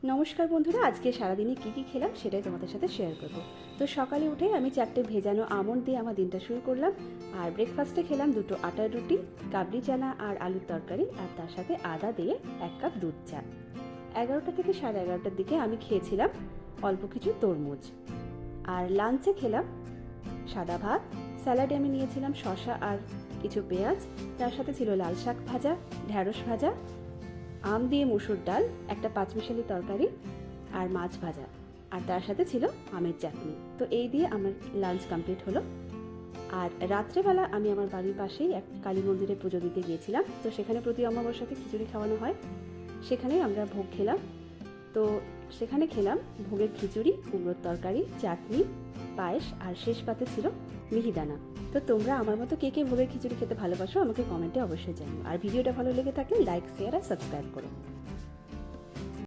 নমস্কার বন্ধুরা, আজকে সারাদিনে কী খেলাম সেটাই তোমাদের সাথে শেয়ার করব। তো সকালে উঠে আমি 4টে ভেজানো আমন্ড দিয়ে আমার দিনটা শুরু করলাম। আর ব্রেকফাস্টে খেলাম 2টো আটার রুটি, কাবলি চানা আর আলুর তরকারি, আর তার সাথে আদা দিয়ে 1 কাপ দুধ চা। 11টা থেকে 11:30টার দিকে আমি খেয়েছিলাম অল্প কিছু তরমুজ। আর লাঞ্চে খেলাম সাদা ভাত, স্যালাডে আমি নিয়েছিলাম শসা আর কিছু পেঁয়াজ, তার সাথে ছিল লাল শাক ভাজা, ঢ্যাঁড়স ভাজা, আম দিয়ে মুসুর ডাল, একটা পাঁচমিশালি তরকারি আর মাছ ভাজা, আর তার সাথে ছিল আমের চাটনি। তো এই দিয়ে আমার লাঞ্চ কমপ্লিট হলো। আর রাত্রেবেলা আমি আমার বাড়ির পাশেই এক কালী মন্দিরে পুজো দিতে গিয়েছিলাম। তো সেখানে প্রতি অমাবস্যাতে খিচুড়ি খাওয়ানো হয়, সেখানেই আমরা ভোগ খেলাম। তো সেখানে খেলাম ভোগের খিচুড়ি, কুমড়োর তরকারি, চাটনি, পায়েস, আর শেষ পাতে ছিল মিহিদানা। তো তোমরা আমার মতো কে কে ভোগের খিচুড়ি খেতে ভালোবাসো আমাকে কমেন্টে অবশ্যই জানিও। আর ভিডিওটা ভালো লেগে থাকলে লাইক, শেয়ার আর সাবস্ক্রাইব করো।